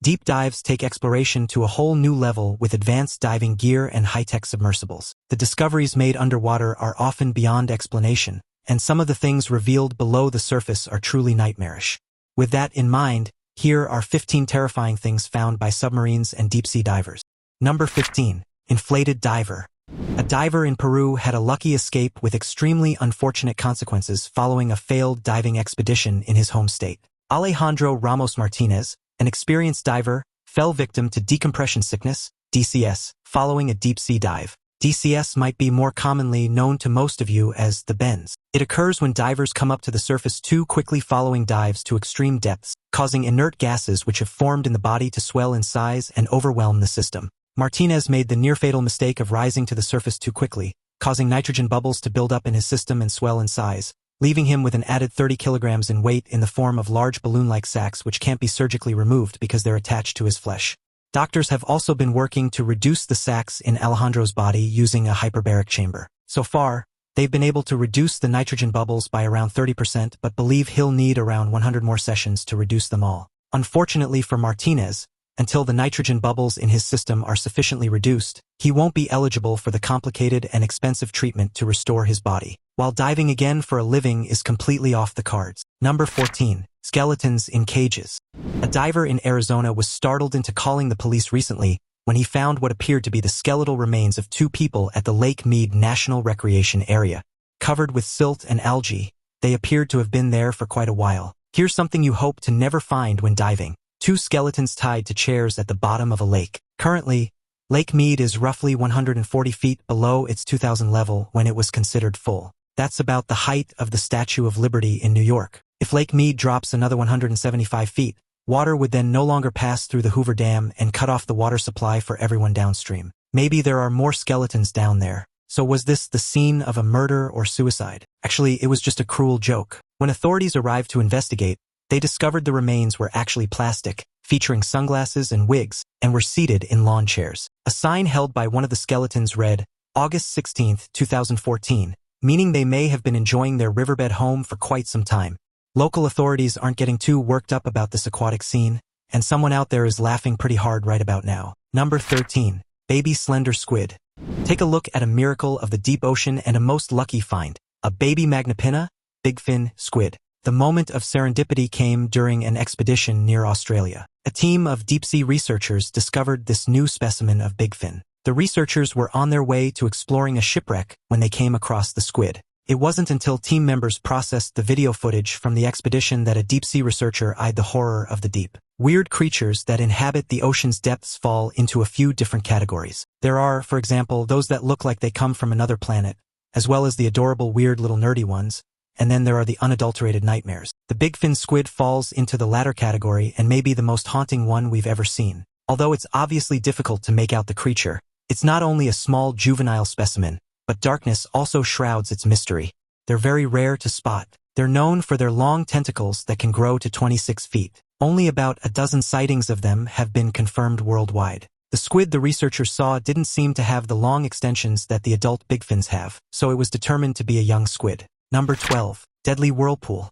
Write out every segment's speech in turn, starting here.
Deep dives take exploration to a whole new level with advanced diving gear and high-tech submersibles. The discoveries made underwater are often beyond explanation, and some of the things revealed below the surface are truly nightmarish. With that in mind, here are 15 terrifying things found by submarines and deep-sea divers. Number 15. Inflated diver. A diver in Peru had a lucky escape with extremely unfortunate consequences following a failed diving expedition in his home state. Alejandro Ramos Martinez, an experienced diver, fell victim to decompression sickness, DCS, following a deep-sea dive. DCS might be more commonly known to most of you as the bends. It occurs when divers come up to the surface too quickly following dives to extreme depths, causing inert gases which have formed in the body to swell in size and overwhelm the system. Martinez made the near-fatal mistake of rising to the surface too quickly, causing nitrogen bubbles to build up in his system and swell in size, leaving him with an added 30 kilograms in weight in the form of large balloon-like sacs which can't be surgically removed because they're attached to his flesh. Doctors have also been working to reduce the sacs in Alejandro's body using a hyperbaric chamber. So far, they've been able to reduce the nitrogen bubbles by around 30% but believe he'll need around 100 more sessions to reduce them all. Unfortunately for Martinez, until the nitrogen bubbles in his system are sufficiently reduced, he won't be eligible for the complicated and expensive treatment to restore his body, while diving again for a living is completely off the cards. Number 14. Skeletons in cages. A diver in Arizona was startled into calling the police recently when he found what appeared to be the skeletal remains of 2 people at the Lake Meade National Recreation Area. Covered with silt and algae, they appeared to have been there for quite a while. Here's something you hope to never find when diving. 2 skeletons tied to chairs at the bottom of a lake. Currently, Lake Meade is roughly 140 feet below its 2000 level when it was considered full. That's about the height of the Statue of Liberty in New York. If Lake Meade drops another 175 feet, water would then no longer pass through the Hoover Dam and cut off the water supply for everyone downstream. Maybe there are more skeletons down there. So was this the scene of a murder or suicide? Actually, it was just a cruel joke. When authorities arrived to investigate, they discovered the remains were actually plastic, featuring sunglasses and wigs, and were seated in lawn chairs. A sign held by one of the skeletons read, August 16, 2014, meaning they may have been enjoying their riverbed home for quite some time. Local authorities aren't getting too worked up about this aquatic scene, and someone out there is laughing pretty hard right about now. Number 13. Baby slender squid. Take a look at a miracle of the deep ocean and a most lucky find, a baby Magnapinna, bigfin squid. The moment of serendipity came during an expedition near Australia. A team of deep-sea researchers discovered this new specimen of bigfin. The researchers were on their way to exploring a shipwreck when they came across the squid. It wasn't until team members processed the video footage from the expedition that a deep-sea researcher eyed the horror of the deep. Weird creatures that inhabit the ocean's depths fall into a few different categories. There are, for example, those that look like they come from another planet, as well as the adorable weird little nerdy ones, and then there are the unadulterated nightmares. The bigfin squid falls into the latter category and may be the most haunting one we've ever seen. Although it's obviously difficult to make out the creature, it's not only a small juvenile specimen, but darkness also shrouds its mystery. They're very rare to spot. They're known for their long tentacles that can grow to 26 feet. Only about a dozen sightings of them have been confirmed worldwide. The squid the researchers saw didn't seem to have the long extensions that the adult bigfins have, so it was determined to be a young squid. Number 12. Deadly whirlpool.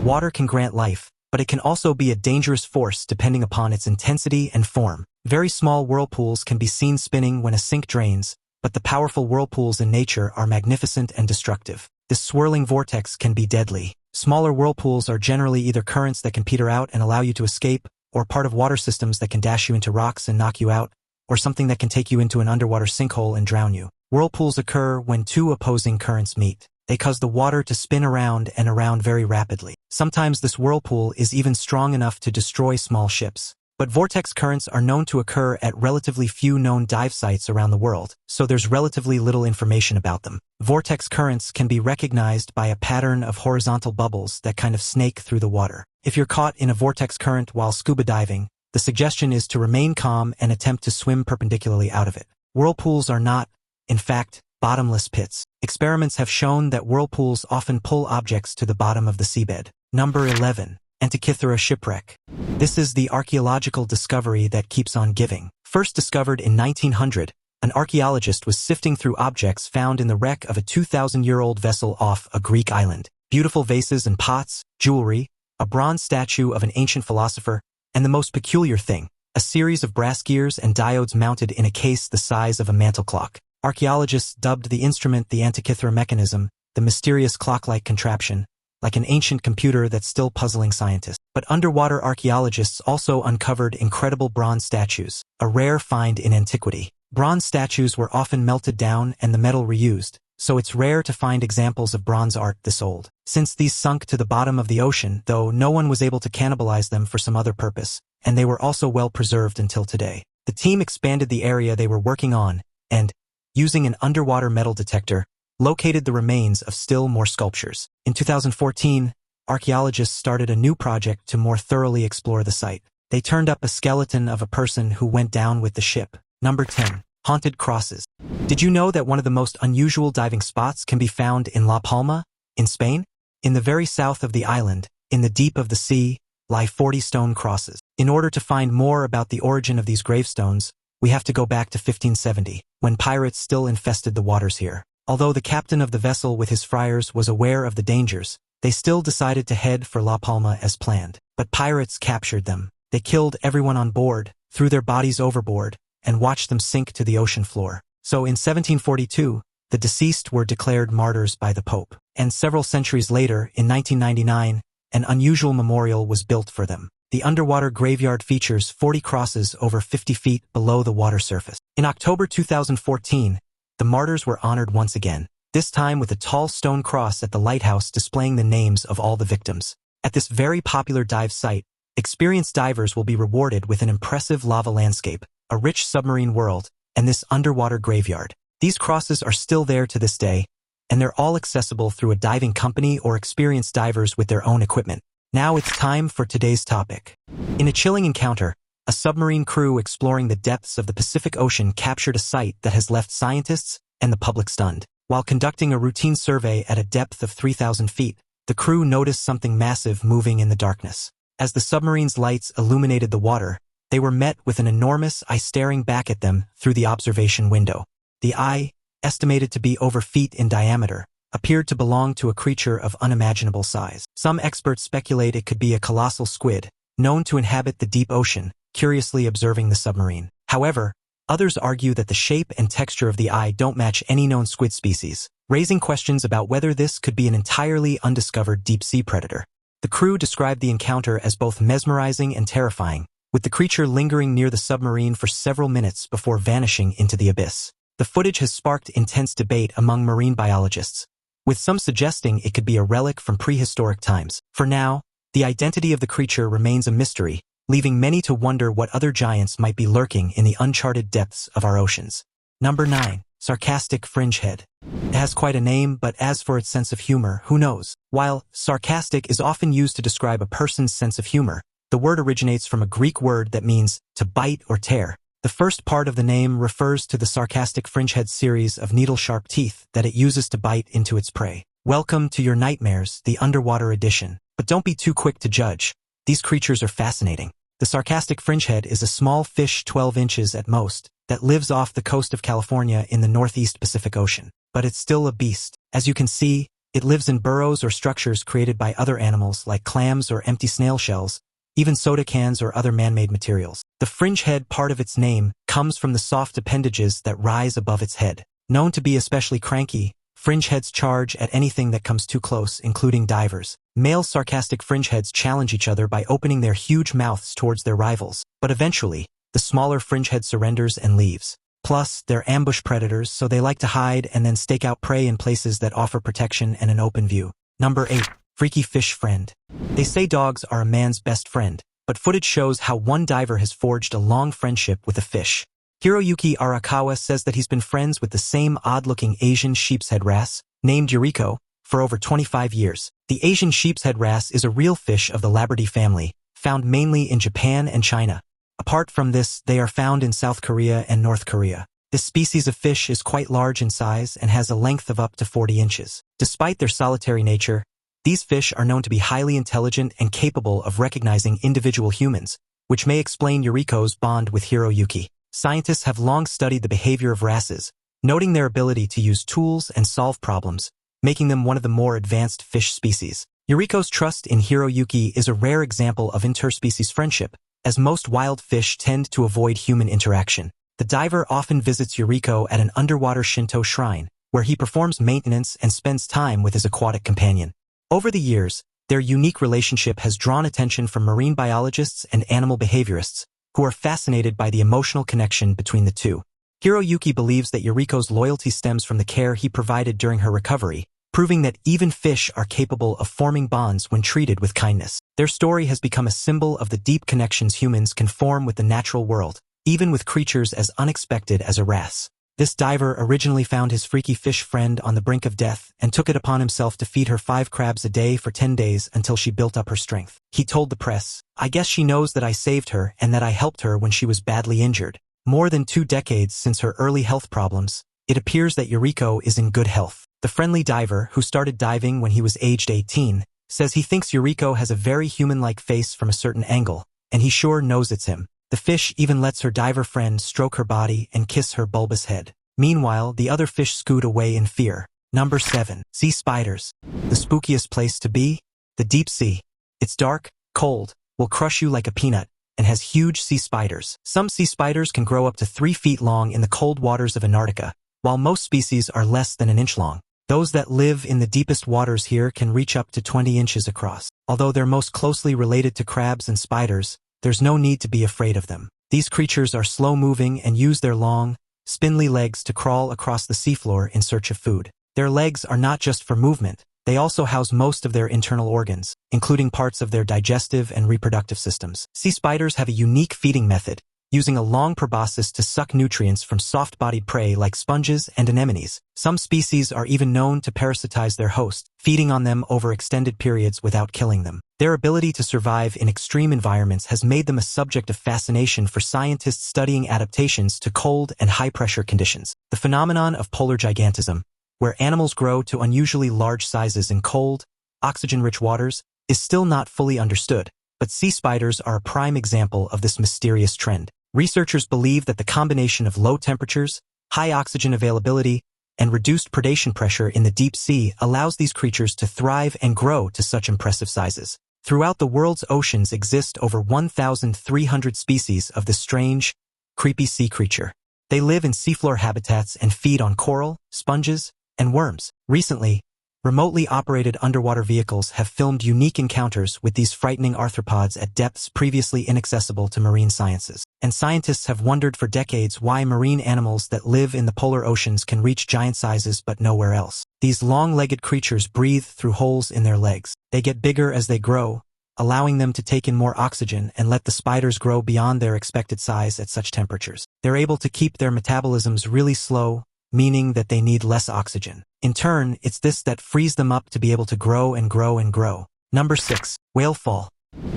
Water can grant life, but it can also be a dangerous force depending upon its intensity and form. Very small whirlpools can be seen spinning when a sink drains, but the powerful whirlpools in nature are magnificent and destructive. This swirling vortex can be deadly. Smaller whirlpools are generally either currents that can peter out and allow you to escape, or part of water systems that can dash you into rocks and knock you out, or something that can take you into an underwater sinkhole and drown you. Whirlpools occur when 2 opposing currents meet. They cause the water to spin around and around very rapidly. Sometimes this whirlpool is even strong enough to destroy small ships. But vortex currents are known to occur at relatively few known dive sites around the world, so there's relatively little information about them. Vortex currents can be recognized by a pattern of horizontal bubbles that kind of snake through the water. If you're caught in a vortex current while scuba diving, the suggestion is to remain calm and attempt to swim perpendicularly out of it. Whirlpools are not, in fact, bottomless pits. Experiments have shown that whirlpools often pull objects to the bottom of the seabed. Number 11. Antikythera shipwreck. This is the archaeological discovery that keeps on giving. First discovered in 1900, an archaeologist was sifting through objects found in the wreck of a 2,000-year-old vessel off a Greek island. Beautiful vases and pots, jewelry, a bronze statue of an ancient philosopher, and the most peculiar thing, a series of brass gears and diodes mounted in a case the size of a mantel clock. Archaeologists dubbed the instrument the Antikythera mechanism, the mysterious clock-like contraption, like an ancient computer that's still puzzling scientists. But underwater archaeologists also uncovered incredible bronze statues, a rare find in antiquity. Bronze statues were often melted down and the metal reused, so it's rare to find examples of bronze art this old. Since these sunk to the bottom of the ocean, though, no one was able to cannibalize them for some other purpose, and they were also well preserved until today. The team expanded the area they were working on and, using an underwater metal detector, located the remains of still more sculptures. In 2014, archaeologists started a new project to more thoroughly explore the site. They turned up a skeleton of a person who went down with the ship. Number 10. Haunted crosses. Did you know that one of the most unusual diving spots can be found in La Palma, in Spain? In the very south of the island, in the deep of the sea, lie 40 stone crosses. In order to find more about the origin of these gravestones, we have to go back to 1570, when pirates still infested the waters here. Although the captain of the vessel with his friars was aware of the dangers, they still decided to head for La Palma as planned. But pirates captured them. They killed everyone on board, threw their bodies overboard, and watched them sink to the ocean floor. So in 1742, the deceased were declared martyrs by the Pope. And several centuries later, in 1999, an unusual memorial was built for them. The underwater graveyard features 40 crosses over 50 feet below the water surface. In October 2014, the martyrs were honored once again, this time with a tall stone cross at the lighthouse displaying the names of all the victims. At this very popular dive site, experienced divers will be rewarded with an impressive lava landscape, a rich submarine world, and this underwater graveyard. These crosses are still there to this day, and they're all accessible through a diving company or experienced divers with their own equipment. Now it's time for today's topic. In a chilling encounter, a submarine crew exploring the depths of the Pacific Ocean captured a site that has left scientists and the public stunned. While conducting a routine survey at a depth of 3,000 feet, the crew noticed something massive moving in the darkness. As the submarine's lights illuminated the water, they were met with an enormous eye staring back at them through the observation window. The eye, estimated to be over feet in diameter, appeared to belong to a creature of unimaginable size. Some experts speculate it could be a colossal squid, known to inhabit the deep ocean, curiously observing the submarine. However, others argue that the shape and texture of the eye don't match any known squid species, raising questions about whether this could be an entirely undiscovered deep-sea predator. The crew described the encounter as both mesmerizing and terrifying, with the creature lingering near the submarine for several minutes before vanishing into the abyss. The footage has sparked intense debate among marine biologists, with some suggesting it could be a relic from prehistoric times. For now, the identity of the creature remains a mystery, leaving many to wonder what other giants might be lurking in the uncharted depths of our oceans. Number 9. Sarcastic fringehead. It has quite a name, but as for its sense of humor, who knows? While sarcastic is often used to describe a person's sense of humor, the word originates from a Greek word that means to bite or tear. The first part of the name refers to the sarcastic fringehead's series of needle-sharp teeth that it uses to bite into its prey. Welcome to your nightmares, the underwater edition. But don't be too quick to judge. These creatures are fascinating. The sarcastic fringehead is a small fish 12 inches at most that lives off the coast of California in the northeast Pacific Ocean. But it's still a beast. As you can see, it lives in burrows or structures created by other animals like clams or empty snail shells, even soda cans or other man-made materials. The fringehead part of its name comes from the soft appendages that rise above its head. Known to be especially cranky, fringeheads charge at anything that comes too close, including divers. Male sarcastic fringeheads challenge each other by opening their huge mouths towards their rivals, but eventually, the smaller fringehead surrenders and leaves. Plus, they're ambush predators, so they like to hide and then stake out prey in places that offer protection and an open view. Number 8. Freaky fish friend. They say dogs are a man's best friend, but footage shows how one diver has forged a long friendship with a fish. Hiroyuki Arakawa says that he's been friends with the same odd-looking Asian sheepshead wrasse, named Yuriko, for over 25 years. The Asian sheepshead wrasse is a real fish of the Labridae family, found mainly in Japan and China. Apart from this, they are found in South Korea and North Korea. This species of fish is quite large in size and has a length of up to 40 inches. Despite their solitary nature, these fish are known to be highly intelligent and capable of recognizing individual humans, which may explain Yuriko's bond with Hiroyuki. Scientists have long studied the behavior of wrasses, noting their ability to use tools and solve problems, making them one of the more advanced fish species. Yuriko's trust in Hiroyuki is a rare example of interspecies friendship, as most wild fish tend to avoid human interaction. The diver often visits Yuriko at an underwater Shinto shrine, where he performs maintenance and spends time with his aquatic companion. Over the years, their unique relationship has drawn attention from marine biologists and animal behaviorists, who are fascinated by the emotional connection between the two. Hiroyuki believes that Yuriko's loyalty stems from the care he provided during her recovery, proving that even fish are capable of forming bonds when treated with kindness. Their story has become a symbol of the deep connections humans can form with the natural world, even with creatures as unexpected as a wrasse. This diver originally found his freaky fish friend on the brink of death and took it upon himself to feed her 5 crabs a day for 10 days until she built up her strength. He told the press, "I guess she knows that I saved her and that I helped her when she was badly injured." More than 2 decades since her early health problems, it appears that Yuriko is in good health. The friendly diver, who started diving when he was aged 18, says he thinks Yuriko has a very human-like face from a certain angle, and he sure knows it's him. The fish even lets her diver friend stroke her body and kiss her bulbous head. Meanwhile, the other fish scoot away in fear. Number 7. Sea spiders. The spookiest place to be? The deep sea. It's dark, cold, will crush you like a peanut, and has huge sea spiders. Some sea spiders can grow up to 3 feet long in the cold waters of Antarctica, while most species are less than an inch long. Those that live in the deepest waters here can reach up to 20 inches across. Although they're most closely related to crabs and spiders, there's no need to be afraid of them. These creatures are slow-moving and use their long, spindly legs to crawl across the seafloor in search of food. Their legs are not just for movement, they also house most of their internal organs, including parts of their digestive and reproductive systems. Sea spiders have a unique feeding method, using a long proboscis to suck nutrients from soft-bodied prey like sponges and anemones. Some species are even known to parasitize their host, feeding on them over extended periods without killing them. Their ability to survive in extreme environments has made them a subject of fascination for scientists studying adaptations to cold and high-pressure conditions. The phenomenon of polar gigantism, where animals grow to unusually large sizes in cold, oxygen-rich waters, is still not fully understood, but sea spiders are a prime example of this mysterious trend. Researchers believe that the combination of low temperatures, high oxygen availability, and reduced predation pressure in the deep sea allows these creatures to thrive and grow to such impressive sizes. Throughout the world's oceans exist over 1,300 species of this strange, creepy sea creature. They live in seafloor habitats and feed on coral, sponges, and worms. Recently, remotely operated underwater vehicles have filmed unique encounters with these frightening arthropods at depths previously inaccessible to marine sciences. And scientists have wondered for decades why marine animals that live in the polar oceans can reach giant sizes but nowhere else. These long-legged creatures breathe through holes in their legs. They get bigger as they grow, allowing them to take in more oxygen and let the spiders grow beyond their expected size at such temperatures. They're able to keep their metabolisms really slow, meaning that they need less oxygen. In turn, it's this that frees them up to be able to grow and grow and grow. Number 6. Whale fall.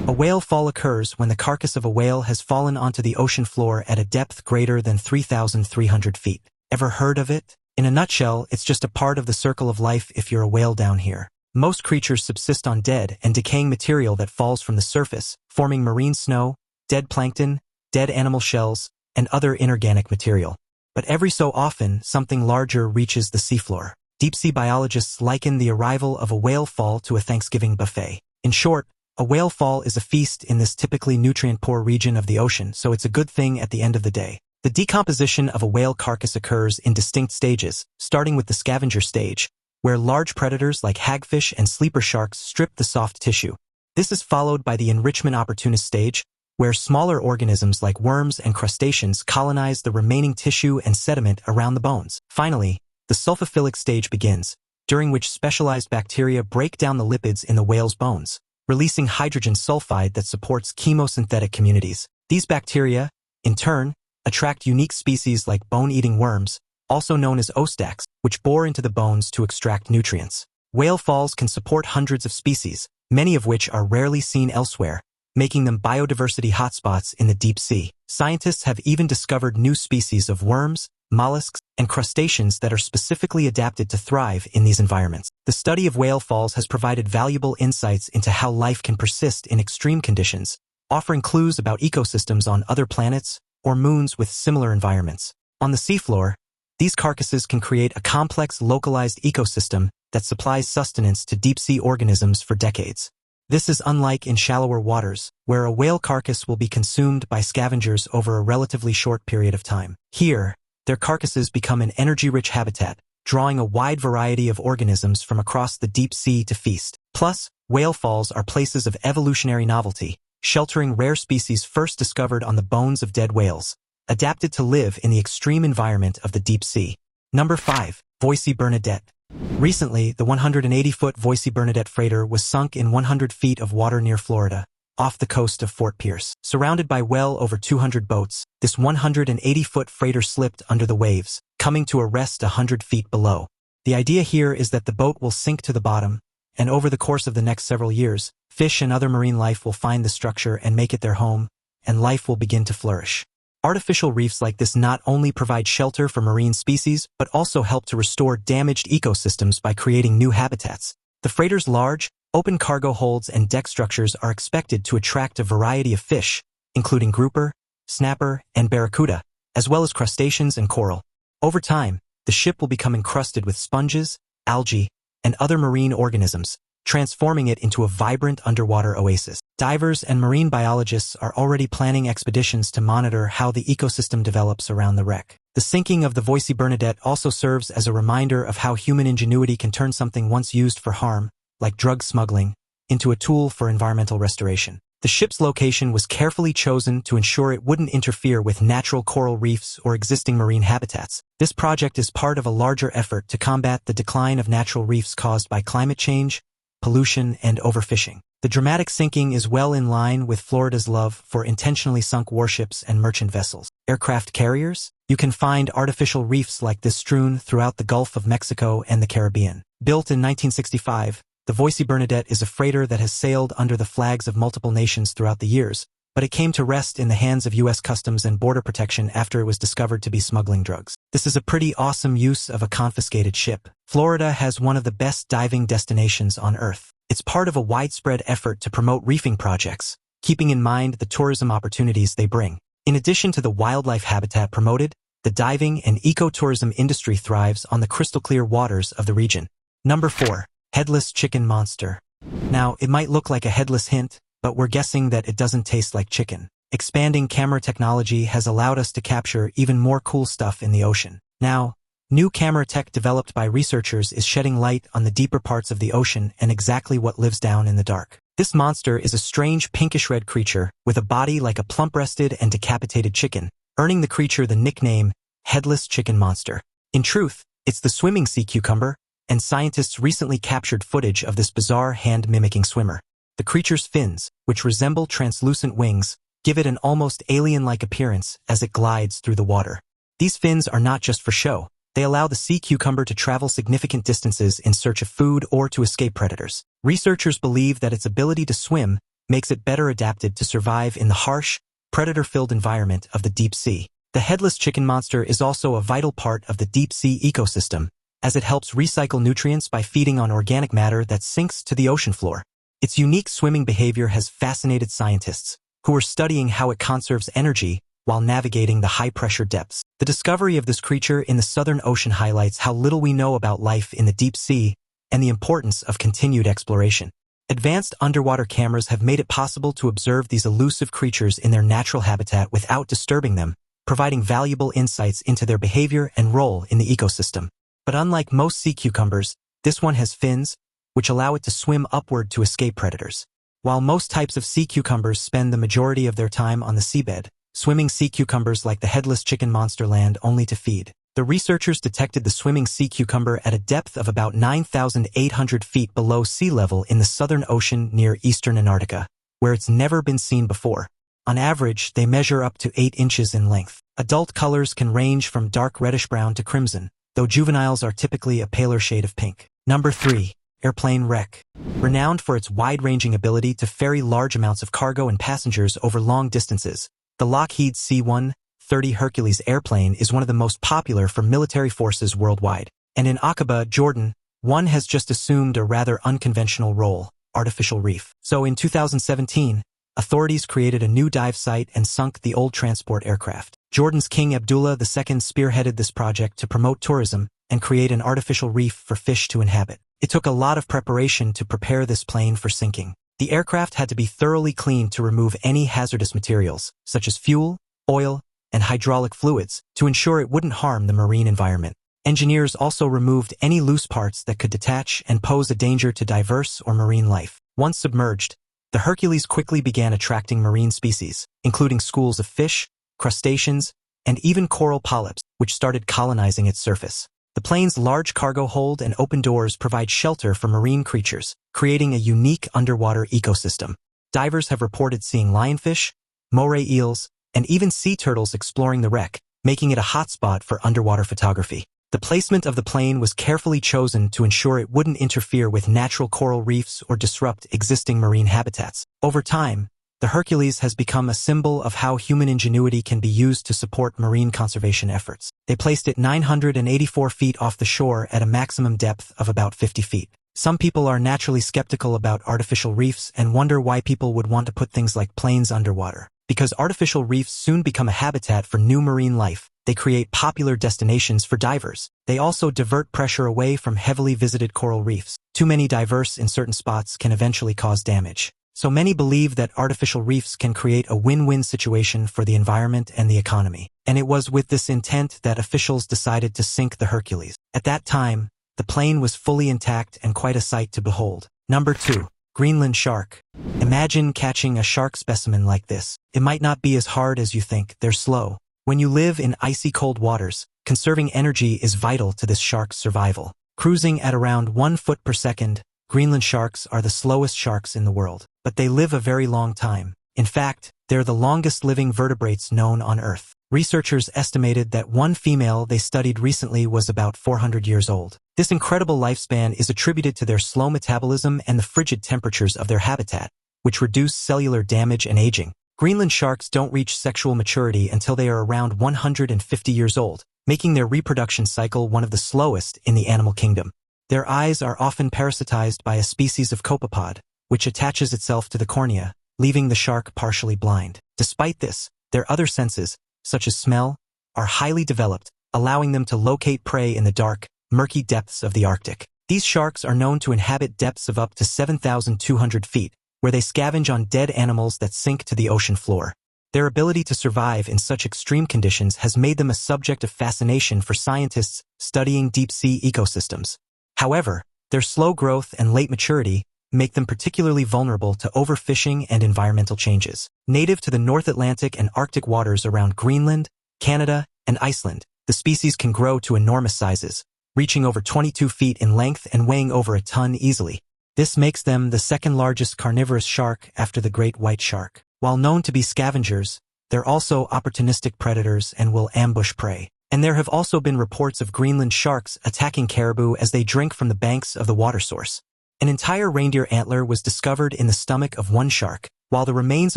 A whale fall occurs when the carcass of a whale has fallen onto the ocean floor at a depth greater than 3,300 feet. Ever heard of it? In a nutshell, it's just a part of the circle of life if you're a whale down here. Most creatures subsist on dead and decaying material that falls from the surface, forming marine snow, dead plankton, dead animal shells, and other inorganic material. But every so often, something larger reaches the seafloor. Deep-sea biologists liken the arrival of a whale fall to a Thanksgiving buffet. In short, a whale fall is a feast in this typically nutrient-poor region of the ocean, so it's a good thing at the end of the day. The decomposition of a whale carcass occurs in distinct stages, starting with the scavenger stage, where large predators like hagfish and sleeper sharks strip the soft tissue. This is followed by the enrichment opportunist stage, where smaller organisms like worms and crustaceans colonize the remaining tissue and sediment around the bones. Finally, the sulfophilic stage begins, during which specialized bacteria break down the lipids in the whale's bones, releasing hydrogen sulfide that supports chemosynthetic communities. These bacteria, in turn, attract unique species like bone-eating worms, also known as ostacs, which bore into the bones to extract nutrients. Whale falls can support hundreds of species, many of which are rarely seen elsewhere, making them biodiversity hotspots in the deep sea. Scientists have even discovered new species of worms, mollusks, and crustaceans that are specifically adapted to thrive in these environments. The study of whale falls has provided valuable insights into how life can persist in extreme conditions, offering clues about ecosystems on other planets or moons with similar environments. On the seafloor, these carcasses can create a complex localized ecosystem that supplies sustenance to deep-sea organisms for decades. This is unlike in shallower waters, where a whale carcass will be consumed by scavengers over a relatively short period of time. Here, their carcasses become an energy-rich habitat, drawing a wide variety of organisms from across the deep sea to feast. Plus, whale falls are places of evolutionary novelty, sheltering rare species first discovered on the bones of dead whales, adapted to live in the extreme environment of the deep sea. Number 5. Voisey Bernadette. Recently, the 180-foot Voisey Bernadette freighter was sunk in 100 feet of water near Florida, off the coast of Fort Pierce. Surrounded by well over 200 boats, this 180-foot freighter slipped under the waves, coming to a rest 100 feet below. The idea here is that the boat will sink to the bottom, and over the course of the next several years, fish and other marine life will find the structure and make it their home, and life will begin to flourish. Artificial reefs like this not only provide shelter for marine species, but also help to restore damaged ecosystems by creating new habitats. The freighter's large, open cargo holds and deck structures are expected to attract a variety of fish, including grouper, snapper, and barracuda, as well as crustaceans and coral. Over time, the ship will become encrusted with sponges, algae, and other marine organisms, transforming it into a vibrant underwater oasis. Divers and marine biologists are already planning expeditions to monitor how the ecosystem develops around the wreck. The sinking of the Voisey Bernadette also serves as a reminder of how human ingenuity can turn something once used for harm, like drug smuggling, into a tool for environmental restoration. The ship's location was carefully chosen to ensure it wouldn't interfere with natural coral reefs or existing marine habitats. This project is part of a larger effort to combat the decline of natural reefs caused by climate change, pollution, and overfishing. The dramatic sinking is well in line with Florida's love for intentionally sunk warships and merchant vessels. Aircraft carriers? You can find artificial reefs like this strewn throughout the Gulf of Mexico and the Caribbean. Built in 1965, the Voisey Bernadette is a freighter that has sailed under the flags of multiple nations throughout the years, but it came to rest in the hands of U.S. Customs and Border Protection after it was discovered to be smuggling drugs. This is a pretty awesome use of a confiscated ship. Florida has one of the best diving destinations on Earth. It's part of a widespread effort to promote reefing projects, keeping in mind the tourism opportunities they bring. In addition to the wildlife habitat promoted, the diving and ecotourism industry thrives on the crystal-clear waters of the region. Number 4. Headless chicken monster. Now, it might look like a headless hint, but we're guessing that it doesn't taste like chicken. Expanding camera technology has allowed us to capture even more cool stuff in the ocean. Now, new camera tech developed by researchers is shedding light on the deeper parts of the ocean and exactly what lives down in the dark. This monster is a strange pinkish-red creature with a body like a plump-breasted and decapitated chicken, earning the creature the nickname Headless Chicken Monster. In truth, it's the swimming sea cucumber, and scientists recently captured footage of this bizarre hand-mimicking swimmer. The creature's fins, which resemble translucent wings, give it an almost alien-like appearance as it glides through the water. These fins are not just for show. They allow the sea cucumber to travel significant distances in search of food or to escape predators. Researchers believe that its ability to swim makes it better adapted to survive in the harsh, predator-filled environment of the deep sea. The headless chicken monster is also a vital part of the deep sea ecosystem, as it helps recycle nutrients by feeding on organic matter that sinks to the ocean floor. Its unique swimming behavior has fascinated scientists, who are studying how it conserves energy while navigating the high-pressure depths. The discovery of this creature in the Southern Ocean highlights how little we know about life in the deep sea and the importance of continued exploration. Advanced underwater cameras have made it possible to observe these elusive creatures in their natural habitat without disturbing them, providing valuable insights into their behavior and role in the ecosystem. But unlike most sea cucumbers, this one has fins, which allow it to swim upward to escape predators. While most types of sea cucumbers spend the majority of their time on the seabed, swimming sea cucumbers like the headless chicken monster land only to feed. The researchers detected the swimming sea cucumber at a depth of about 9,800 feet below sea level in the Southern Ocean near eastern Antarctica, where it's never been seen before. On average, they measure up to 8 inches in length. Adult colors can range from dark reddish-brown to crimson, though juveniles are typically a paler shade of pink. Number 3. Airplane wreck. Renowned for its wide-ranging ability to ferry large amounts of cargo and passengers over long distances, the Lockheed C-130 Hercules airplane is one of the most popular for military forces worldwide. And in Aqaba, Jordan, one has just assumed a rather unconventional role, artificial reef. So in 2017, authorities created a new dive site and sunk the old transport aircraft. Jordan's King Abdullah II spearheaded this project to promote tourism and create an artificial reef for fish to inhabit. It took a lot of preparation to prepare this plane for sinking. The aircraft had to be thoroughly cleaned to remove any hazardous materials, such as fuel, oil, and hydraulic fluids, to ensure it wouldn't harm the marine environment. Engineers also removed any loose parts that could detach and pose a danger to diverse or marine life. Once submerged, the Hercules quickly began attracting marine species, including schools of fish, crustaceans, and even coral polyps, which started colonizing its surface. The plane's large cargo hold and open doors provide shelter for marine creatures, creating a unique underwater ecosystem. Divers have reported seeing lionfish, moray eels, and even sea turtles exploring the wreck, making it a hotspot for underwater photography. The placement of the plane was carefully chosen to ensure it wouldn't interfere with natural coral reefs or disrupt existing marine habitats. Over time, the Hercules has become a symbol of how human ingenuity can be used to support marine conservation efforts. They placed it 984 feet off the shore at a maximum depth of about 50 feet. Some people are naturally skeptical about artificial reefs and wonder why people would want to put things like planes underwater. Because artificial reefs soon become a habitat for new marine life, they create popular destinations for divers. They also divert pressure away from heavily visited coral reefs. Too many divers in certain spots can eventually cause damage. So many believe that artificial reefs can create a win-win situation for the environment and the economy. And it was with this intent that officials decided to sink the Hercules. At that time, the plane was fully intact and quite a sight to behold. Number 2. Greenland shark. Imagine catching a shark specimen like this. It might not be as hard as you think. They're slow. When you live in icy cold waters, conserving energy is vital to this shark's survival. Cruising at around 1 foot per second, Greenland sharks are the slowest sharks in the world, but they live a very long time. In fact, they're the longest living vertebrates known on Earth. Researchers estimated that one female they studied recently was about 400 years old. This incredible lifespan is attributed to their slow metabolism and the frigid temperatures of their habitat, which reduce cellular damage and aging. Greenland sharks don't reach sexual maturity until they are around 150 years old, making their reproduction cycle one of the slowest in the animal kingdom. Their eyes are often parasitized by a species of copepod, which attaches itself to the cornea, leaving the shark partially blind. Despite this, their other senses, such as smell, are highly developed, allowing them to locate prey in the dark, murky depths of the Arctic. These sharks are known to inhabit depths of up to 7,200 feet, where they scavenge on dead animals that sink to the ocean floor. Their ability to survive in such extreme conditions has made them a subject of fascination for scientists studying deep-sea ecosystems. However, their slow growth and late maturity make them particularly vulnerable to overfishing and environmental changes. Native to the North Atlantic and Arctic waters around Greenland, Canada, and Iceland, the species can grow to enormous sizes, reaching over 22 feet in length and weighing over a ton easily. This makes them the second largest carnivorous shark after the great white shark. While known to be scavengers, they're also opportunistic predators and will ambush prey. And there have also been reports of Greenland sharks attacking caribou as they drink from the banks of the water source. An entire reindeer antler was discovered in the stomach of one shark, while the remains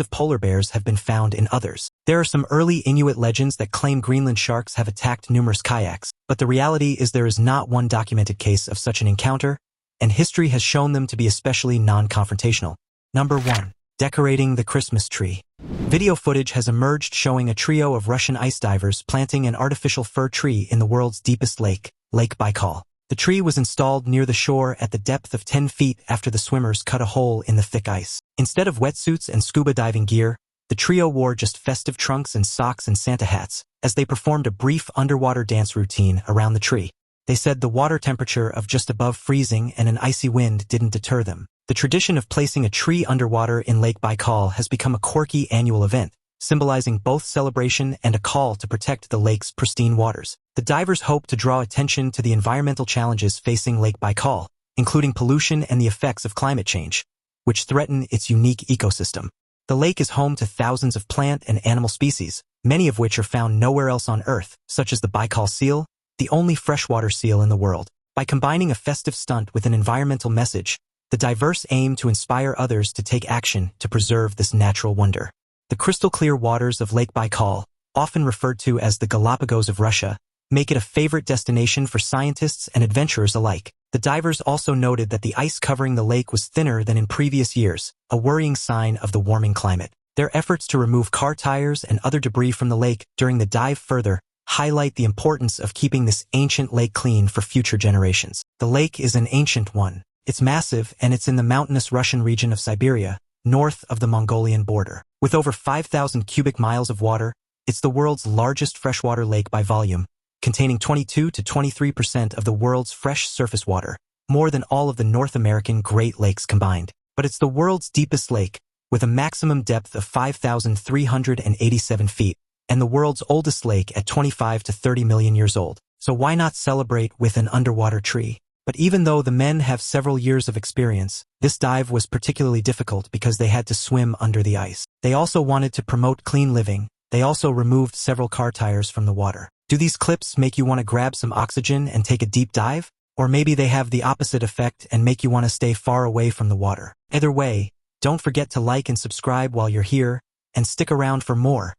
of polar bears have been found in others. There are some early Inuit legends that claim Greenland sharks have attacked numerous kayaks, but the reality is there is not one documented case of such an encounter, and history has shown them to be especially non-confrontational. Number 1. Decorating the Christmas tree. Video footage has emerged showing a trio of Russian ice divers planting an artificial fir tree in the world's deepest lake, Lake Baikal. The tree was installed near the shore at the depth of 10 feet after the swimmers cut a hole in the thick ice. Instead of wetsuits and scuba diving gear, the trio wore just festive trunks and socks and Santa hats as they performed a brief underwater dance routine around the tree. They said the water temperature of just above freezing and an icy wind didn't deter them. The tradition of placing a tree underwater in Lake Baikal has become a quirky annual event, symbolizing both celebration and a call to protect the lake's pristine waters. The divers hope to draw attention to the environmental challenges facing Lake Baikal, including pollution and the effects of climate change, which threaten its unique ecosystem. The lake is home to thousands of plant and animal species, many of which are found nowhere else on Earth, such as the Baikal seal, the only freshwater seal in the world. By combining a festive stunt with an environmental message, the divers aim to inspire others to take action to preserve this natural wonder. The crystal-clear waters of Lake Baikal, often referred to as the Galapagos of Russia, make it a favorite destination for scientists and adventurers alike. The divers also noted that the ice covering the lake was thinner than in previous years, a worrying sign of the warming climate. Their efforts to remove car tires and other debris from the lake during the dive further highlight the importance of keeping this ancient lake clean for future generations. The lake is an ancient one. It's massive, and it's in the mountainous Russian region of Siberia, north of the Mongolian border. With over 5,000 cubic miles of water, it's the world's largest freshwater lake by volume, containing 22 to 23% of the world's fresh surface water, more than all of the North American Great Lakes combined. But it's the world's deepest lake, with a maximum depth of 5,387 feet, and the world's oldest lake at 25 to 30 million years old. So why not celebrate with an underwater tree? But even though the men have several years of experience, this dive was particularly difficult because they had to swim under the ice. They also wanted to promote clean living. They also removed several car tires from the water. Do these clips make you want to grab some oxygen and take a deep dive? Or maybe they have the opposite effect and make you want to stay far away from the water. Either way, don't forget to like and subscribe while you're here, and stick around for more.